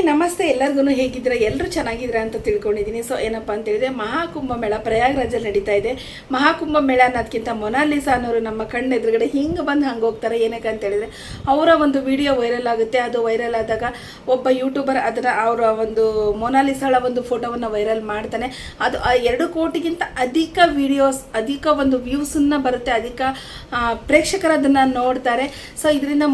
ನಮಸ್ತೆ ಎಲ್ಲರಿಗೂ ಹೇಗಿದ್ದೀರಾ ಎಲ್ಲರೂ ಚೆನ್ನಾಗಿದ್ದೀರಾ ಅಂತ ತಿಳ್ಕೊಂಡಿದ್ದೀನಿ. ಸೊ ಏನಪ್ಪ ಅಂತ ಹೇಳಿದ್ರೆ ಮಹಾಕುಂಭ ಮೇಳ ಪ್ರಯಾಗ್ರಾಜಲ್ಲಿ ನಡೀತಾ ಇದೆ. ಮಹಾಕುಂಭ ಮೇಳ ಅನ್ನೋದಕ್ಕಿಂತ ಮೊನಾಲಿಸಾ ಅನ್ನೋರು ನಮ್ಮ ಕಣ್ಣು ಎದುರುಗಡೆ ಹಿಂಗೆ ಬಂದು ಹಂಗೆ ಹೋಗ್ತಾರೆ. ಏನಕ್ಕೆ ಅಂತ ಹೇಳಿದ್ರೆ ಅವರ ಒಂದು ವಿಡಿಯೋ ವೈರಲ್ ಆಗುತ್ತೆ. ಅದು ವೈರಲ್ ಆದಾಗ ಒಬ್ಬ ಯೂಟ್ಯೂಬರ್ ಅದರ ಅವರ ಒಂದು ಮೊನಾಲಿಸಾಳ ಒಂದು ಫೋಟೋವನ್ನು ವೈರಲ್ ಮಾಡ್ತಾನೆ. ಅದು 2 ಕೋಟಿಗಿಂತ ಅಧಿಕ ವಿಡಿಯೋಸ್, ಅಧಿಕ ಒಂದು ವ್ಯೂಸನ್ನು ಬರುತ್ತೆ, ಅಧಿಕ ಪ್ರೇಕ್ಷಕರು ಅದನ್ನು ನೋಡ್ತಾರೆ. ಸೊ ಇದರಿಂದ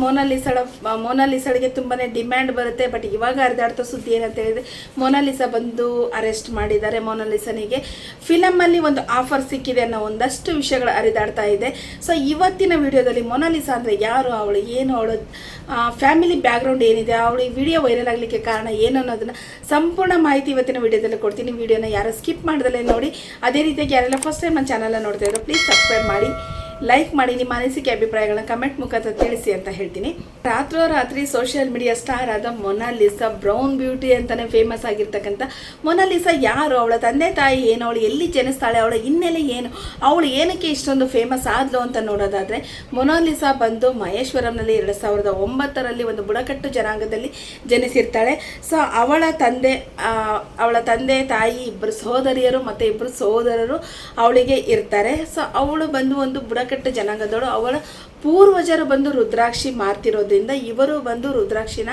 ಮೊನಾಲಿಸಾಳಿಗೆ ತುಂಬಾ ಡಿಮ್ಯಾಂಡ್ ಬರುತ್ತೆ. ಬಟ್ ಇವಾಗ ಹರಿದಾಡ್ತಾ ಸುದ್ದಿ ಏನಂತ ಹೇಳಿದ್ರೆ ಮೊನಾಲಿಸಾ ಬಂದು ಅರೆಸ್ಟ್ ಮಾಡಿದ್ದಾರೆ. ಮೊನಾಲಿಸಾನಿಗೆ ಫಿಲಮಲ್ಲಿ ಒಂದು ಆಫರ್ ಸಿಕ್ಕಿದೆ ಅನ್ನೋ ಒಂದಷ್ಟು ವಿಷಯಗಳು ಹರಿದಾಡ್ತಾ ಇದೆ. ಸೊ ಇವತ್ತಿನ ವಿಡಿಯೋದಲ್ಲಿ ಮೊನಾಲಿಸಾ ಅಂದರೆ ಯಾರು, ಅವಳು ಏನು, ಅವಳು ಫ್ಯಾಮಿಲಿ ಬ್ಯಾಕ್ಗ್ರೌಂಡ್ ಏನಿದೆ, ಅವಳು ಈ ವಿಡಿಯೋ ವೈರಲ್ ಆಗಲಿಕ್ಕೆ ಕಾರಣ ಏನು ಅನ್ನೋದನ್ನು ಸಂಪೂರ್ಣ ಮಾಹಿತಿ ಇವತ್ತಿನ ವಿಡಿಯೋದಲ್ಲಿ ಕೊಡ್ತೀನಿ. ವಿಡಿಯೋನ ಯಾರು ಸ್ಕಿಪ್ ಮಾಡ್ದಲೇ ನೋಡಿ. ಅದೇ ರೀತಿಯಾಗಿ ಯಾರೆಲ್ಲ ಫಸ್ಟ್ ಟೈಮ್ ನನ್ನ ಚಾನಲ್ನ ನೋಡ್ತಾ ಇದ್ರು ಪ್ಲೀಸ್ ಸಬ್ಸ್ಕ್ರೈಬ್ ಮಾಡಿ, ಲೈಕ್ ಮಾಡಿ, ನಿಮ್ಮ ಅನಿಸಿಕೆ ಅಭಿಪ್ರಾಯಗಳನ್ನ ಕಮೆಂಟ್ ಮುಖಾಂತರ ತಿಳಿಸಿ ಅಂತ ಹೇಳ್ತೀನಿ. ರಾತ್ರೋರಾತ್ರಿ ಸೋಷಿಯಲ್ ಮೀಡಿಯಾ ಸ್ಟಾರ್ ಆದ ಮೊನಾಲಿಸಾ, ಬ್ರೌನ್ ಬ್ಯೂಟಿ ಅಂತಾನೆ ಫೇಮಸ್ ಆಗಿರ್ತಕ್ಕಂಥ ಮೊನಾಲಿಸಾ ಯಾರು, ಅವಳ ತಂದೆ ತಾಯಿ ಏನು, ಅವಳು ಎಲ್ಲಿ ಜನಿಸ್ತಾಳೆ, ಅವಳ ಹಿನ್ನೆಲೆ ಏನು, ಅವಳು ಏನಕ್ಕೆ ಇಷ್ಟೊಂದು ಫೇಮಸ್ ಆದ್ಲು ಅಂತ ನೋಡೋದಾದ್ರೆ ಮೊನಾಲಿಸಾ ಬಂದು ಮಹೇಶ್ವರಂನಲ್ಲಿ 2009ರಲ್ಲಿ ಒಂದು ಬುಡಕಟ್ಟು ಜನಾಂಗದಲ್ಲಿ ಜನಿಸಿರ್ತಾಳೆ. ಸೊ ಅವಳ ತಂದೆ ತಾಯಿ ಇಬ್ಬರು ಸಹೋದರಿಯರು ಮತ್ತು ಇಬ್ಬರು ಸಹೋದರರು ಅವಳಿಗೆ ಇರ್ತಾರೆ. ಸೊ ಅವಳು ಬಂದು ಒಂದು ಬುಡಕಟ್ಟು ಜನಾಂಗದವಳು. ಅವಳ ಪೂರ್ವಜರು ಬಂದು ರುದ್ರಾಕ್ಷಿ ಮಾರ್ತಿರೋದ್ರಿಂದ ಇವರು ಬಂದು ರುದ್ರಾಕ್ಷಿನ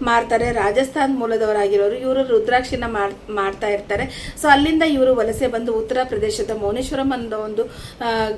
ಮಾರ್ತಾರೆ. ರಾಜಸ್ಥಾನ್ ಮೂಲದವರಾಗಿರೋರು ಇವರು ರುದ್ರಾಕ್ಷಿನ ಮಾಡ್ತಾ ಇರ್ತಾರೆ. ಸೊ ಅಲ್ಲಿಂದ ಇವರು ವಲಸೆ ಬಂದು ಉತ್ತರ ಪ್ರದೇಶದ ಮೌನೇಶ್ವರಂ ಅನ್ನೋ ಒಂದು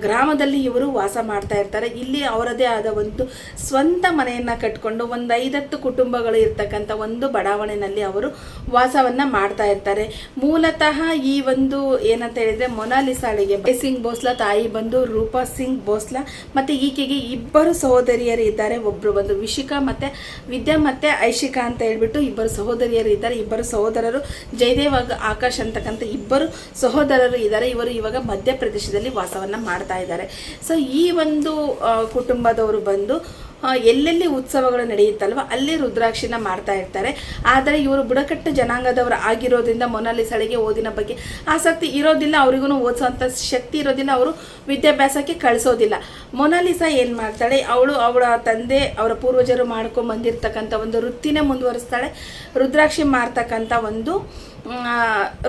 ಗ್ರಾಮದಲ್ಲಿ ಇವರು ವಾಸ ಮಾಡ್ತಾ ಇರ್ತಾರೆ. ಇಲ್ಲಿ ಅವರದೇ ಆದ ಒಂದು ಸ್ವಂತ ಮನೆಯನ್ನು ಕಟ್ಕೊಂಡು ಒಂದು 5-10 ಕುಟುಂಬಗಳು ಇರ್ತಕ್ಕಂಥ ಒಂದು ಬಡಾವಣೆಯಲ್ಲಿ ಅವರು ವಾಸವನ್ನು ಮಾಡ್ತಾ ಇರ್ತಾರೆ. ಮೂಲತಃ ಈ ಒಂದು ಏನಂತ ಹೇಳಿದ್ರೆ ಮೊನಾಲಿಸಾಳಿಗೆ ಸಿಂಗ್ ಭೋಸ್ಲಾ ತಾಯಿ ಬಂದು ರೂಪಾ ಸಿಂಗ್ ಭೋಸ್ಲಾ, ಮತ್ತು ಈಕೆಗೆ ಇಬ್ಬರು ಸಹೋದರಿಯರು ಇದ್ದಾರೆ. ಒಬ್ಬರು ಬಂದು ವಿಶಿಕಾ ಮತ್ತು ವಿದ್ಯಾ ಮತ್ತು ಐಶಿಕಾ ಅಂತ ಹೇಳ್ಬಿಟ್ಟು ಇಬ್ಬರು ಸಹೋದರಿಯರು ಇದ್ದಾರೆ. ಇಬ್ಬರು ಸಹೋದರರು ಜಯದೇವ್ ಆಕಾಶ್ ಅಂತಕ್ಕಂಥ ಇಬ್ಬರು ಸಹೋದರರು ಇದ್ದಾರೆ. ಇವರು ಇವಾಗ ಮಧ್ಯಪ್ರದೇಶದಲ್ಲಿ ವಾಸವನ್ನು ಮಾಡ್ತಾ ಇದ್ದಾರೆ. ಸೊ ಈ ಒಂದು ಕುಟುಂಬದವರು ಬಂದು ಎಲ್ಲೆಲ್ಲಿ ಉತ್ಸವಗಳು ನಡೆಯುತ್ತಲ್ವ ಅಲ್ಲಿ ರುದ್ರಾಕ್ಷಿನ ಮಾಡ್ತಾ ಇರ್ತಾರೆ. ಆದರೆ ಇವರು ಬುಡಕಟ್ಟು ಜನಾಂಗದವರು ಆಗಿರೋದ್ರಿಂದ ಮೊನಾಲಿಸಾಳಿಗೆ ಓದಿನ ಬಗ್ಗೆ ಆಸಕ್ತಿ ಇರೋದಿಲ್ಲ, ಅವರಿಗೂ ಓದಿಸೋಂಥ ಶಕ್ತಿ ಇರೋದಿಲ್ಲ, ಅವರು ವಿದ್ಯಾಭ್ಯಾಸಕ್ಕೆ ಕಳಿಸೋದಿಲ್ಲ. ಮೊನಾಲಿಸಾ ಏನು ಮಾಡ್ತಾಳೆ, ಅವಳ ತಂದೆ ಅವರ ಪೂರ್ವಜರು ಮಾಡ್ಕೊಂಡು ಬಂದಿರತಕ್ಕಂಥ ಒಂದು ವೃತ್ತಿನೇ ಮುಂದುವರಿಸ್ತಾಳೆ. ರುದ್ರಾಕ್ಷಿ ಮಾರ್ತಕ್ಕಂಥ ಒಂದು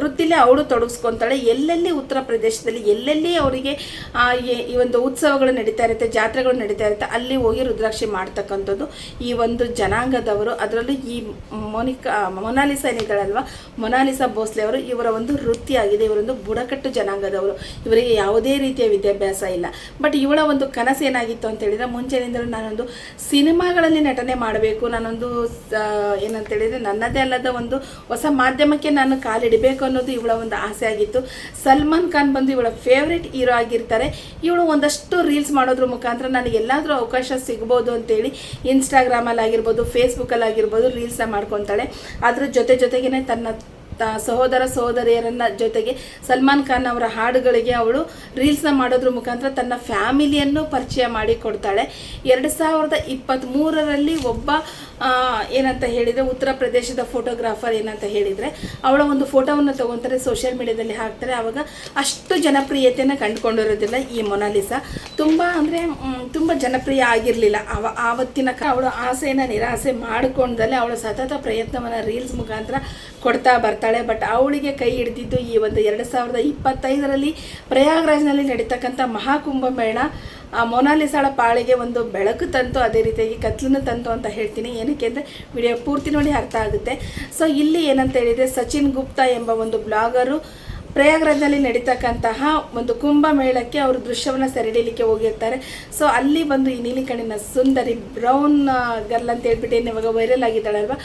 ವೃತ್ತಿಲೇ ಅವಳು ತೊಡಗಿಸ್ಕೊತಾಳೆ. ಎಲ್ಲೆಲ್ಲಿ ಉತ್ತರ ಪ್ರದೇಶದಲ್ಲಿ ಎಲ್ಲೆಲ್ಲಿ ಅವರಿಗೆ ಈ ಒಂದು ಉತ್ಸವಗಳು ನಡೀತಾ ಇರುತ್ತೆ, ಜಾತ್ರೆಗಳು ನಡೀತಾ ಇರುತ್ತೆ, ಅಲ್ಲಿ ಹೋಗಿ ರುದ್ರಾಕ್ಷಿ ಮಾಡ್ತಕ್ಕಂಥದ್ದು ಈ ಒಂದು ಜನಾಂಗದವರು. ಅದರಲ್ಲೂ ಈ ಮೊನಾಲಿಸಾ ಏನಿದ್ದಾಳಲ್ವ, ಮೊನಾಲಿಸಾ ಭೋಸ್ಲೆ ಅವರು ಇವರ ಒಂದು ವೃತ್ತಿಯಾಗಿದೆ. ಇವರೊಂದು ಬುಡಕಟ್ಟು ಜನಾಂಗದವರು, ಇವರಿಗೆ ಯಾವುದೇ ರೀತಿಯ ವಿದ್ಯಾಭ್ಯಾಸ ಇಲ್ಲ. ಬಟ್ ಇವಳ ಒಂದು ಕನಸು ಏನಾಗಿತ್ತು ಅಂತ ಹೇಳಿದ್ರೆ ಮುಂಚೆನಿಂದಲೂ ನಾನೊಂದು ಸಿನಿಮಾಗಳಲ್ಲಿ ನಟನೆ ಮಾಡಬೇಕು, ನಾನೊಂದು ಏನಂತ ಹೇಳಿದ್ರೆ ನನ್ನದೇ ಅಲ್ಲದ ಒಂದು ಹೊಸ ಮಾಧ್ಯಮಕ್ಕೆ ನಾನು ಕಾಲಿಡಬೇಕು ಅನ್ನೋದು ಇವಳ ಒಂದು ಆಸೆ ಆಗಿತ್ತು. ಸಲ್ಮಾನ್ ಖಾನ್ ಬಂದು ಇವಳ ಫೇವ್ರೆಟ್ ಹೀರೋ ಆಗಿರ್ತಾರೆ. ಇವಳು ಒಂದಷ್ಟು ರೀಲ್ಸ್ ಮಾಡೋದ್ರ ಮುಖಾಂತರ ನನಗೆ ಎಲ್ಲಾದರೂ ಅವಕಾಶ ಸಿಗ್ಬೋದು ಅಂತೇಳಿ ಇನ್ಸ್ಟಾಗ್ರಾಮಲ್ಲಿ ಆಗಿರ್ಬೋದು, ಫೇಸ್ಬುಕ್ಕಲ್ಲಿ ಆಗಿರ್ಬೋದು ರೀಲ್ಸ್ನ ಮಾಡ್ಕೊತಾಳೆ. ಅದ್ರ ಜೊತೆಗೇನೆ ತನ್ನ ಸಹೋದರಿಯರನ್ನ ಜೊತೆಗೆ ಸಲ್ಮಾನ್ ಖಾನ್ ಅವರ ಹಾಡುಗಳಿಗೆ ಅವಳು ರೀಲ್ಸ್ನ ಮಾಡೋದ್ರ ಮುಖಾಂತರ ತನ್ನ ಫ್ಯಾಮಿಲಿಯನ್ನು ಪರಿಚಯ ಮಾಡಿ ಕೊಡ್ತಾಳೆ. 2023ರಲ್ಲಿ ಒಬ್ಬ ಏನಂತ ಹೇಳಿದರೆ ಉತ್ತರ ಪ್ರದೇಶದ ಫೋಟೋಗ್ರಾಫರ್ ಏನಂತ ಹೇಳಿದರೆ ಅವಳ ಒಂದು ಫೋಟೋವನ್ನು ತಗೊತಾರೆ, ಸೋಷಿಯಲ್ ಮೀಡಿಯಾದಲ್ಲಿ ಹಾಕ್ತಾರೆ. ಆವಾಗ ಅಷ್ಟು ಜನಪ್ರಿಯತೆಯನ್ನು ಕಂಡುಕೊಂಡಿರೋದಿಲ್ಲ ಈ ಮೊನಾಲಿಸಾ. ತುಂಬ ಜನಪ್ರಿಯ ಆಗಿರಲಿಲ್ಲ ಆವತ್ತಿನ ಅವಳ ಆಸೆಯನ್ನು ನಿರಾಸೆ ಮಾಡಿಕೊಂಡಲ್ಲೇ ಅವಳು ಸತತ ಪ್ರಯತ್ನವನ್ನು ರೀಲ್ಸ್ ಮುಖಾಂತರ ಕೊಡ್ತಾ ಬರ್ತಾಳೆ. ಬಟ್ ಅವಳಿಗೆ ಕೈ ಹಿಡಿದಿದ್ದು ಈ ಒಂದು 2025ರಲ್ಲಿ ಪ್ರಯಾಗ್ರಾಜ್ನಲ್ಲಿ ನಡೀತಕ್ಕಂಥ ಮಹಾಕುಂಭ ಮೇಳ ಮೊನಾಲಿಸಾಳ ಪಾಳಿಗೆ ಒಂದು ಬೆಳಕು ತಂತು, ಅದೇ ರೀತಿಯಾಗಿ ಕತ್ಲನ್ನು ತಂತು ಅಂತ ಹೇಳ್ತೀನಿ. ಏನಕ್ಕೆ ಅಂದರೆ ವಿಡಿಯೋ ಪೂರ್ತಿ ನೋಡಿ ಅರ್ಥ ಆಗುತ್ತೆ. ಸೊ ಇಲ್ಲಿ ಏನಂತ ಹೇಳಿದರೆ ಸಚಿನ್ ಗುಪ್ತಾ ಎಂಬ ಒಂದು ಬ್ಲಾಗರು ಪ್ರಯಾಗ್ರಾಜ್ನಲ್ಲಿ ನಡೀತಕ್ಕಂತಹ ಒಂದು ಕುಂಭಮೇಳಕ್ಕೆ ಅವರು ದೃಶ್ಯವನ್ನು ಸೆರೆಹಿಡಿಯಲಿಕ್ಕೆ ಹೋಗಿರ್ತಾರೆ. ಸೊ ಅಲ್ಲಿ ಬಂದು ಈ ನೀಲಿ ಕಣ್ಣಿನ ಸುಂದರಿ ಬ್ರೌನ್ ಗರ್ಲ್ ಅಂತ ಹೇಳ್ಬಿಟ್ಟು ಏನು ಇವಾಗ ವೈರಲ್ ಆಗಿದ್ದಾಳಲ್ವ,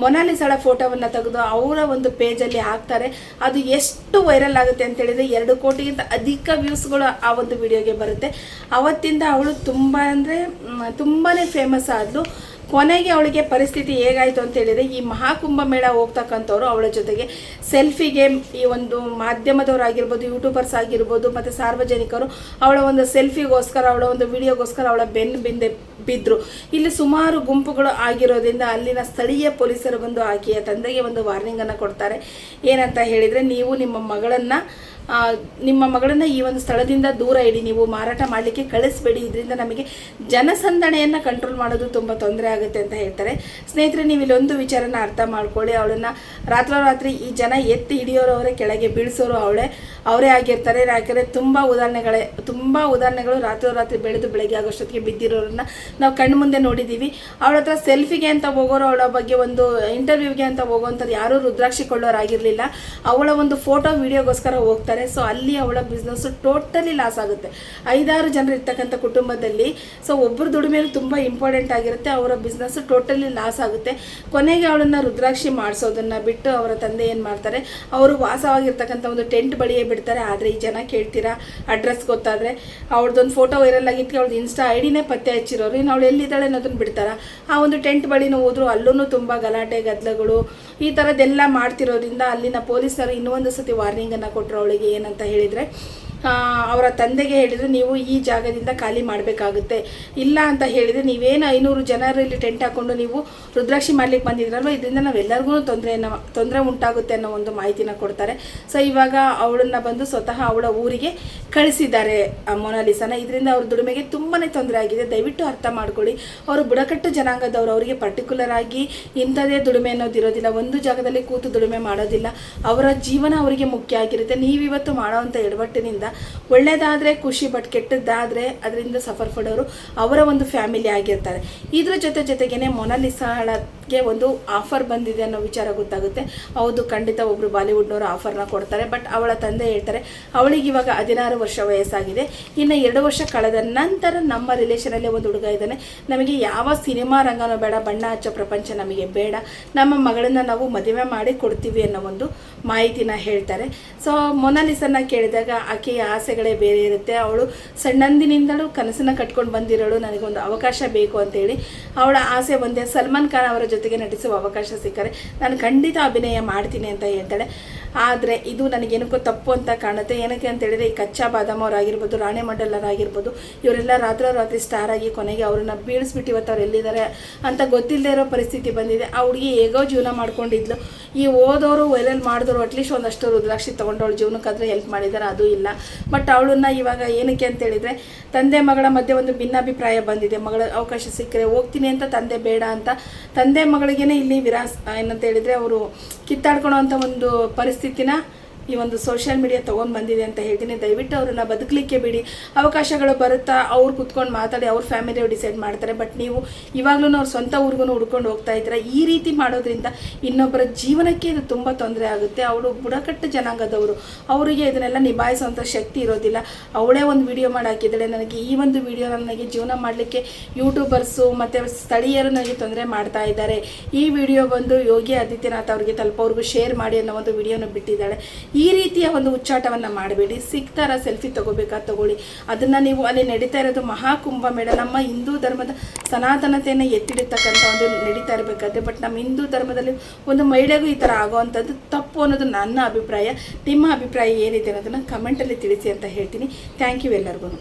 ಮೊನಾಲಿಸಾಳ ಫೋಟೋವನ್ನು ತೆಗೆದು ಅವರ ಒಂದು ಪೇಜಲ್ಲಿ ಹಾಕ್ತಾರೆ. ಅದು ಎಷ್ಟು ವೈರಲ್ ಆಗುತ್ತೆ ಅಂತ ಹೇಳಿದರೆ 2 ಕೋಟಿಗಿಂತ ಅಧಿಕ ವ್ಯೂಸ್ಗಳು ಆ ಒಂದು ವಿಡಿಯೋಗೆ ಬರುತ್ತೆ. ಅವತ್ತಿಂದ ಅವಳು ತುಂಬಾ ಫೇಮಸ್ ಆದಳು. ಕೊನೆಗೆ ಅವಳಿಗೆ ಪರಿಸ್ಥಿತಿ ಹೇಗಾಯಿತು ಅಂತ ಹೇಳಿದರೆ ಈ ಮಹಾಕುಂಭ ಮೇಳ ಹೋಗ್ತಕ್ಕಂಥವ್ರು ಅವಳ ಜೊತೆಗೆ ಸೆಲ್ಫಿಗೆ ಈ ಒಂದು ಮಾಧ್ಯಮದವರು ಆಗಿರ್ಬೋದು, ಯೂಟ್ಯೂಬರ್ಸ್ ಆಗಿರ್ಬೋದು ಮತ್ತು ಸಾರ್ವಜನಿಕರು ಅವಳ ಒಂದು ಸೆಲ್ಫಿಗೋಸ್ಕರ, ಅವಳ ಒಂದು ವಿಡಿಯೋಗೋಸ್ಕರ ಅವಳ ಬೆನ್ನು ಬಿದ್ದರು. ಇಲ್ಲಿ ಸುಮಾರು ಗುಂಪುಗಳು ಆಗಿರೋದ್ರಿಂದ ಅಲ್ಲಿನ ಸ್ಥಳೀಯ ಪೊಲೀಸರು ಬಂದು ಆಕೆಯ ತಂದೆಗೆ ಒಂದು ವಾರ್ನಿಂಗನ್ನು ಕೊಡ್ತಾರೆ. ಏನಂತ ಹೇಳಿದರೆ, ನೀವು ನಿಮ್ಮ ಮಗಳನ್ನು ಈ ಒಂದು ಸ್ಥಳದಿಂದ ದೂರ ಇಡಿ, ನೀವು ಮಾರಾಟ ಮಾಡಲಿಕ್ಕೆ ಕಳಿಸ್ಬೇಡಿ, ಇದರಿಂದ ನಮಗೆ ಜನಸಂದಣಿಯನ್ನು ಕಂಟ್ರೋಲ್ ಮಾಡೋದು ತುಂಬ ತೊಂದರೆ ಆಗುತ್ತೆ ಅಂತ ಹೇಳ್ತಾರೆ. ಸ್ನೇಹಿತರೆ, ನೀವು ಇಲ್ಲೊಂದು ವಿಚಾರನ ಅರ್ಥ ಮಾಡ್ಕೊಳ್ಳಿ. ಅವಳನ್ನು ರಾತ್ರೋರಾತ್ರಿ ಈ ಜನ ಎತ್ತಿ ಹಿಡಿಯೋರವರೇ, ಕೆಳಗೆ ಬೀಳಿಸೋರು ಅವರೇ ಆಗಿರ್ತಾರೆ. ಯಾಕಂದರೆ ತುಂಬ ಉದಾಹರಣೆಗಳು ರಾತ್ರೋರಾತ್ರಿ ಬೆಳೆದು ಬೆಳಗ್ಗೆ ಆಗೋಷ್ಟೊತ್ತಿಗೆ ಬಿದ್ದಿರೋರನ್ನ ನಾವು ಕಣ್ಣು ಮುಂದೆ ನೋಡಿದ್ದೀವಿ. ಅವಳ ಹತ್ರ ಸೆಲ್ಫಿಗೆ ಅಂತ ಹೋಗೋರು, ಅವಳ ಬಗ್ಗೆ ಒಂದು ಇಂಟರ್ವ್ಯೂಗೆ ಅಂತ ಹೋಗೋವಂಥದ್ದು ಯಾರೂ ರುದ್ರಾಕ್ಷಿ ಕೊಳ್ಳೋರಾಗಿರಲಿಲ್ಲ. ಅವಳ ಒಂದು ಫೋಟೋ ವಿಡಿಯೋಗೋಸ್ಕರ ಹೋಗ್ತಾರೆ. ಸೊ ಅಲ್ಲಿ ಅವಳ ಬಿಸ್ನೆಸ್ ಟೋಟಲಿ ಲಾಸ್ ಆಗುತ್ತೆ. 5-6 ಜನರು ಇರ್ತಕ್ಕಂಥ ಕುಟುಂಬದಲ್ಲಿ ಸೊ ಒಬ್ಬರು ದುಡಿಮೆಯೂ ತುಂಬ ಇಂಪಾರ್ಟೆಂಟ್ ಆಗಿರುತ್ತೆ. ಅವರ ಬಿಸ್ನೆಸ್ ಟೋಟಲಿ ಲಾಸ್ ಆಗುತ್ತೆ. ಕೊನೆಗೆ ಅವಳನ್ನು ರುದ್ರಾಕ್ಷಿ ಮಾಡಿಸೋದನ್ನು ಬಿಟ್ಟು ಅವರ ತಂದೆ ಏನು ಮಾಡ್ತಾರೆ, ಅವರು ವಾಸವಾಗಿರ್ತಕ್ಕಂಥ ಒಂದು ಟೆಂಟ್ ಬಳಿಯೇ ಬಿಡ್ತಾರೆ. ಆದರೆ ಈ ಜನ ಕೇಳ್ತೀರಾ, ಅಡ್ರೆಸ್ ಗೊತ್ತಾದರೆ ಅವ್ರದ್ದೊಂದು ಫೋಟೋ ವೈರಲ್ ಆಗಿತ್ತು, ಅವ್ಳದ್ದು ಇನ್ಸ್ಟಾ ಐಡಿನೇ ಪತ್ತೆ ಹಚ್ಚಿರೋರು, ಇನ್ನು ಅವಳು ಎಲ್ಲಿದ್ದಾಳೆ ಅನ್ನೋದನ್ನು ಬಿಡ್ತಾರ. ಆ ಒಂದು ಟೆಂಟ್ ಬಳಿನೂ ಹೋದ್ರು, ಅಲ್ಲೂ ತುಂಬ ಗಲಾಟೆ ಗದ್ದಲಗಳು ಈ ಥರದ್ದೆಲ್ಲ ಮಾಡ್ತಿರೋದ್ರಿಂದ ಅಲ್ಲಿನ ಪೊಲೀಸರು ಇನ್ನೂ ಒಂದು ಸತಿ ವಾರ್ನಿಂಗನ್ನು ಕೊಟ್ಟರು ಅವಳಿಗೆ. ಏನಂತ ಹೇಳಿದರೆ, ಅವರ ತಂದೆಗೆ ಹೇಳಿದರೆ, ನೀವು ಈ ಜಾಗದಿಂದ ಖಾಲಿ ಮಾಡಬೇಕಾಗುತ್ತೆ, ಇಲ್ಲ ಅಂತ ಹೇಳಿದರೆ ನೀವೇನು 500 ಜನರು ಇಲ್ಲಿ ಟೆಂಟ್ ಹಾಕ್ಕೊಂಡು ನೀವು ರುದ್ರಾಕ್ಷಿ ಮಾಡ್ಲಿಕ್ಕೆ ಬಂದಿದ್ರಲ್ವ, ಇದರಿಂದ ನಾವೆಲ್ಲರಿಗೂ ತೊಂದರೆ ಉಂಟಾಗುತ್ತೆ ಅನ್ನೋ ಒಂದು ಮಾಹಿತಿನ ಕೊಡ್ತಾರೆ. ಸೊ ಇವಾಗ ಅವಳನ್ನು ಬಂದು ಸ್ವತಃ ಅವಳ ಊರಿಗೆ ಕಳಿಸಿದ್ದಾರೆ ಮೊನಾಲಿಸಾನ. ಇದರಿಂದ ಅವ್ರ ದುಡಿಮೆಗೆ ತುಂಬಾ ತೊಂದರೆ ಆಗಿದೆ. ದಯವಿಟ್ಟು ಅರ್ಥ ಮಾಡ್ಕೊಳ್ಳಿ. ಅವರು ಬುಡಕಟ್ಟು ಜನಾಂಗದವರು, ಅವರಿಗೆ ಪರ್ಟಿಕ್ಯುಲರ್ ಆಗಿ ಇಂಥದೇ ದುಡಿಮೆ ಅನ್ನೋದು ಇರೋದಿಲ್ಲ, ಒಂದು ಜಾಗದಲ್ಲಿ ಕೂತು ದುಡಿಮೆ ಮಾಡೋದಿಲ್ಲ. ಅವರ ಜೀವನ ಅವರಿಗೆ ಮುಖ್ಯ ಆಗಿರುತ್ತೆ. ನೀವಿವತ್ತು ಮಾಡೋವಂಥ ಎಡವಟ್ಟಿನಿಂದ ಒಳ್ಳೇದಾದರೆ ಖುಷಿ, ಬಟ್ ಕೆಟ್ಟದ್ದಾದರೆ ಅದರಿಂದ ಸಫರ್ ಪಡೋರು ಅವರ ಒಂದು ಫ್ಯಾಮಿಲಿ ಆಗಿರ್ತಾರೆ. ಇದ್ರ ಜೊತೆಗೇನೆ ಮೊನಾಲಿಸಾಗೆ ಒಂದು ಆಫರ್ ಬಂದಿದೆ ಅನ್ನೋ ವಿಚಾರ ಗೊತ್ತಾಗುತ್ತೆ. ಹೌದು, ಖಂಡಿತ ಒಬ್ಬರು ಬಾಲಿವುಡ್ನವರು ಆಫರ್ನ ಕೊಡ್ತಾರೆ. ಬಟ್ ಅವಳ ತಂದೆ ಹೇಳ್ತಾರೆ, ಅವಳಿಗೆ ಇವಾಗ 16 ವರ್ಷ ವಯಸ್ಸಾಗಿದೆ, ಇನ್ನು 2 ವರ್ಷ ಕಳೆದ ನಂತರ ನಮ್ಮ ರಿಲೇಷನಲ್ಲೇ ಒಂದು ಹುಡುಗ ಇದ್ದಾನೆ, ನಮಗೆ ಯಾವ ಸಿನಿಮಾ ರಂಗನೂ ಬೇಡ, ಬಣ್ಣ ಹಚ್ಚೋ ಪ್ರಪಂಚ ನಮಗೆ ಬೇಡ, ನಮ್ಮ ಮಗಳನ್ನು ನಾವು ಮದುವೆ ಮಾಡಿ ಕೊಡ್ತೀವಿ ಅನ್ನೋ ಒಂದು ಮಾಹಿತಿನ ಹೇಳ್ತಾರೆ. ಸೊ ಮೊನಾಲಿಸನ್ನ ಕೇಳಿದಾಗ ಆಕೆಯ ಆಸೆಗಳೇ ಬೇರೆ ಇರುತ್ತೆ. ಅವಳು ಸಣ್ಣಂದಿನಿಂದಲೂ ಕನಸನ್ನ ಕಟ್ಕೊಂಡು ಬಂದಿರೋಳು, ನನಗೊಂದು ಅವಕಾಶ ಬೇಕು ಅಂತೇಳಿ. ಅವಳ ಆಸೆ ಒಂದೇ, ಸಲ್ಮಾನ್ ಖಾನ್ ಅವರ ಜೊತೆಗೆ ನಟಿಸುವ ಅವಕಾಶ ಸಿಕ್ಕರೆ ನಾನು ಖಂಡಿತ ಅಭಿನಯ ಮಾಡ್ತೀನಿ ಅಂತ ಹೇಳ್ತಾಳೆ. ಆದರೆ ಇದು ನನಗೇನಕ್ಕೋ ತಪ್ಪು ಅಂತ ಕಾಣುತ್ತೆ. ಏನಕ್ಕೆ ಅಂತ ಹೇಳಿದರೆ, ಈ ಕಚ್ಚಾ ಬಾದಾಮ್ ಅವರಾಗಿರ್ಬೋದು, ರಾಣಿ ಮಂಡಲರಾಗಿರ್ಬೋದು, ಇವರೆಲ್ಲ ರಾತ್ರೋರಾತ್ರಿ ಸ್ಟಾರ್ ಆಗಿ ಕೊನೆಗೆ ಅವ್ರನ್ನ ಬೀಳಿಸ್ಬಿಟ್ಟು ಇವತ್ತು ಅವ್ರು ಎಲ್ಲಿದ್ದಾರೆ ಅಂತ ಗೊತ್ತಿಲ್ಲದೆ ಇರೋ ಪರಿಸ್ಥಿತಿ ಬಂದಿದೆ. ಆ ಹುಡುಗಿ ಹೇಗೋ ಜೀವನ ಮಾಡ್ಕೊಂಡಿದ್ಲು. ಈ ಓದೋರು ವೈರಲ್ ಮಾಡಿದವರು ಅಟ್ಲೀಸ್ಟ್ ಒಂದಷ್ಟು ರುದ್ರಾಕ್ಷಿ ತೊಗೊಂಡವಳು ಜೀವನಕ್ಕಾದರೆ ಹೆಲ್ಪ್ ಮಾಡಿದ್ದಾರೆ, ಅದು ಇಲ್ಲ. ಬಟ್ ಅವಳನ್ನ ಇವಾಗ ಏನಕ್ಕೆ ಅಂತ ಹೇಳಿದರೆ, ತಂದೆ ಮಗಳ ಮಧ್ಯೆ ಒಂದು ಭಿನ್ನಾಭಿಪ್ರಾಯ ಬಂದಿದೆ. ಮಗಳ ಅವಕಾಶ ಸಿಕ್ಕರೆ ಹೋಗ್ತೀನಿ ಅಂತ, ತಂದೆ ಬೇಡ ಅಂತ. ತಂದೆ ಮಗಳಿಗೇನೆ ಇಲ್ಲಿ ಏನಂತ ಹೇಳಿದರೆ ಅವರು ಕಿತ್ತಾಡ್ಕೊಳ್ಳೋ ಅಂಥ ಒಂದು ಪರಿಸ್ಥಿತಿನ ಈ ಒಂದು ಸೋಷಿಯಲ್ ಮೀಡಿಯಾ ತೊಗೊಂಡು ಬಂದಿದೆ ಅಂತ ಹೇಳ್ತೀನಿ. ದಯವಿಟ್ಟು ಅವ್ರನ್ನ ಬದುಕಲಿಕ್ಕೆ ಬಿಡಿ. ಅವಕಾಶಗಳು ಬರುತ್ತಾ ಅವ್ರು ಕುತ್ಕೊಂಡು ಮಾತಾಡಿ ಅವ್ರ ಫ್ಯಾಮಿಲಿಯವ್ರು ಡಿಸೈಡ್ ಮಾಡ್ತಾರೆ. ಬಟ್ ನೀವು ಇವಾಗಲೂ ಅವ್ರ ಸ್ವಂತ ಊರಿಗೂ ಹುಡ್ಕೊಂಡು ಹೋಗ್ತಾ ಇದ್ದೀರಾ. ಈ ರೀತಿ ಮಾಡೋದ್ರಿಂದ ಇನ್ನೊಬ್ಬರ ಜೀವನಕ್ಕೆ ಇದು ತುಂಬ ತೊಂದರೆ ಆಗುತ್ತೆ. ಅವಳು ಬುಡಕಟ್ಟು ಜನಾಂಗದವರು, ಅವರಿಗೆ ಇದನ್ನೆಲ್ಲ ನಿಭಾಯಿಸುವಂಥ ಶಕ್ತಿ ಇರೋದಿಲ್ಲ. ಅವಳೇ ಒಂದು ವಿಡಿಯೋ ಮಾಡಿ ಹಾಕಿದ್ದಾಳೆ, ನನಗೆ ಈ ಒಂದು ವಿಡಿಯೋ ನನಗೆ ಜೀವನ ಮಾಡಲಿಕ್ಕೆ ಯೂಟ್ಯೂಬರ್ಸು ಮತ್ತು ಸ್ಥಳೀಯರು ನನಗೆ ತೊಂದರೆ ಮಾಡ್ತಾ ಇದ್ದಾರೆ, ಈ ವಿಡಿಯೋ ಬಂದು ಯೋಗಿ ಆದಿತ್ಯನಾಥ್ ಅವರಿಗೆ ತಲುಪೋರ್ಗೂ ಶೇರ್ ಮಾಡಿ ಅನ್ನೋ ಒಂದು ವಿಡಿಯೋನ ಬಿಟ್ಟಿದ್ದಾಳೆ. ಈ ರೀತಿಯ ಒಂದು ಹುಚ್ಚಾಟವನ್ನು ಮಾಡಬೇಡಿ. ಸಿಗ್ತಾರ ಸೆಲ್ಫಿ ತಗೋಬೇಕಾ ತಗೊಳ್ಳಿ, ಅದನ್ನು ನೀವು ಅಲ್ಲಿ ನಡೀತಾ ಇರೋದು ಮಹಾಕುಂಭ ಮೇಳ, ನಮ್ಮ ಹಿಂದೂ ಧರ್ಮದ ಸನಾತನತೆಯನ್ನು ಎತ್ತಿಡಿರ್ತಕ್ಕಂಥ ಒಂದು ನಡೀತಾ ಇರಬೇಕಾದ್ರೆ. ಬಟ್ ನಮ್ಮ ಹಿಂದೂ ಧರ್ಮದಲ್ಲಿ ಒಂದು ಮಹಿಳೆಗೂ ಈ ಥರ ಆಗೋವಂಥದ್ದು ತಪ್ಪು ಅನ್ನೋದು ನನ್ನ ಅಭಿಪ್ರಾಯ. ನಿಮ್ಮ ಅಭಿಪ್ರಾಯ ಏನಿದೆ ಅನ್ನೋದನ್ನು ಕಮೆಂಟಲ್ಲಿ ತಿಳಿಸಿ ಅಂತ ಹೇಳ್ತೀನಿ. ಥ್ಯಾಂಕ್ ಯು ಎಲ್ಲರಿಗೂ.